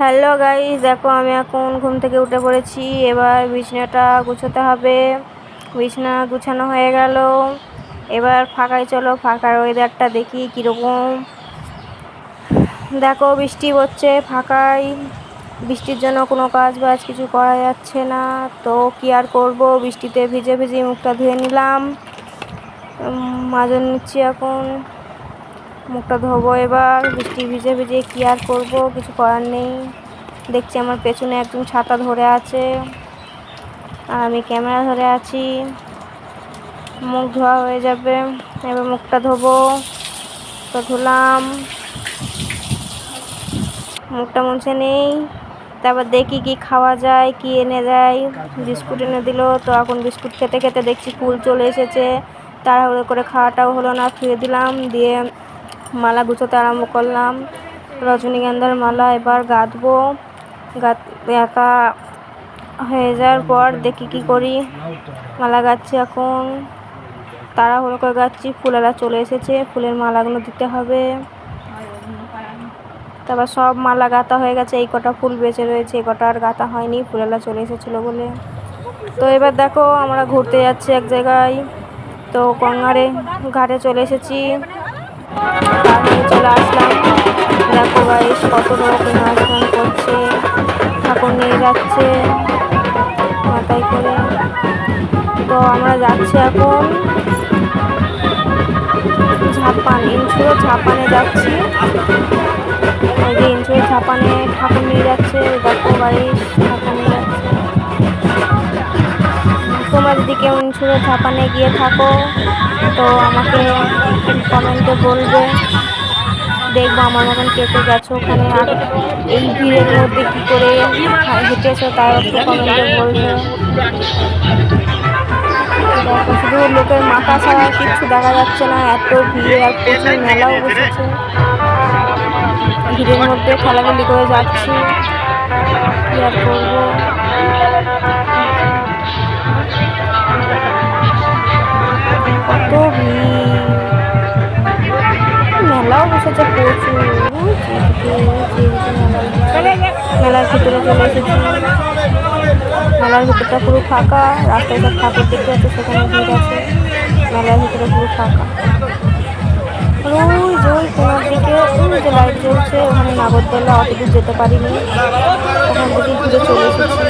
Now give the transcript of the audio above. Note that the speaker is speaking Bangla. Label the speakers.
Speaker 1: হ্যালো গাইস, দেখো আমি এখন ঘুম থেকে উঠে পড়েছি। এবার বিছানাটা গুছোতে হবে। বিছানা গুছানো হয়ে গেল। এবার ফাঁকায় চলো, ফাঁকার ওয়েদারটা দেখি কীরকম। দেখো বৃষ্টি হচ্ছে ফাঁকায়। বৃষ্টির জন্য কোনো কাজ বাজ কিছু করা যাচ্ছে না, তো কি আর করব। বৃষ্টিতে ভিজে ভিজে মুখটা ধুয়ে নিলাম। মাজন নিচ্ছি এখন, মুখটা ধোবো এবার। বৃষ্টি ভিজে ভিজে কি আর করব, কিছু করার নেই। দেখছি আমার পেছনে একজন ছাতা ধরে আছে আর আমি ক্যামেরা ধরে আছি। মুখ ধোয়া হয়ে যাবে, এবার মুখটা ধোবো। তো ধুলাম, মুখটা মুছে নেই। তারপর দেখি কি খাওয়া যায়, কি এনে দেয়। বিস্কুট এনে দিল, তো এখন বিস্কুট খেতে খেতে দেখছি ফুল চলে এসেছে। তাড়াহুড়ো করে খাওয়াটাও হলো না, ধুয়ে দিলাম। দিয়ে মালা গুছোতে আরম্ভ করলাম। রজনীগন্ধার মালা এবার গাঁথবো। গাঁথা হয়ে যাওয়ার পর দেখি কি করি। মালা গাঁথছি এখন, তাড়াহুড়ো করে গাঁথছি। ফুলেরা চলে এসেছে, ফুলের মালাগুলো দিতে হবে। তারপর সব মালা গাঁথা হয়ে গেছে, এই কটা ফুল বেঁচে রয়েছে, এই কটা আর গাঁথা হয়নি, ফুলেরা চলে এসেছিলো বলে। তো এবার দেখো আমরা ঘুরতে যাচ্ছি এক জায়গায়। তো গঙ্গারে ঘাটে চলে এসেছি, চলে আসলাম। দেখো গাইস কত লোক নাচ গান করছে, ঠাকুর নিয়ে যাচ্ছে মাথায় করে। তো আমরা যাচ্ছি এখন ইনছুরো ঝাপানে যাচ্ছি। ওই যে ইনছুরো ঝাপানে ঠাকুর নিয়ে যাচ্ছে। দেখো গাইস ঠাকুর নিয়ে যাচ্ছে। তোমরা যদি কেউ ইনছুরো ঝাপানে গিয়ে থাকো তো আমাকে কমেন্টে বলবে, দেখবো আমার মতন কে কে গেছো ওখানে। আর এই ভিড়ের মধ্যে কী করে হেঁটেছো তাই একটু কমেন্টে বলবে। দেখো শুধু লোকের মাথা ছাড়া কিচ্ছু দেখা যাচ্ছে না, এত ভিড়। আর প্রচুর মেলাও বসেছে। ভিড়ের মধ্যে খেলাখেলি করে যাচ্ছি, কি আর করবো। কত ভিড়, মেলাও বসেছে প্রচুর। মেলার ভিতরে চলে এসেছি। মেলার ভিতরটা পুরো ফাঁকা, রাস্তায় সব ঠাকুর দেখতে যাচ্ছে, সেখানে ভিড় আছে। মেলার ভিতরে পুরো ফাঁকা। ওই যে ওই কোনার দিকে ওই যে লাইট জ্বলছে, ওখানে নাগরদোলা, অত দূর যেতে পারিনি, ওখান থেকে ঘুরে চলে এসেছি।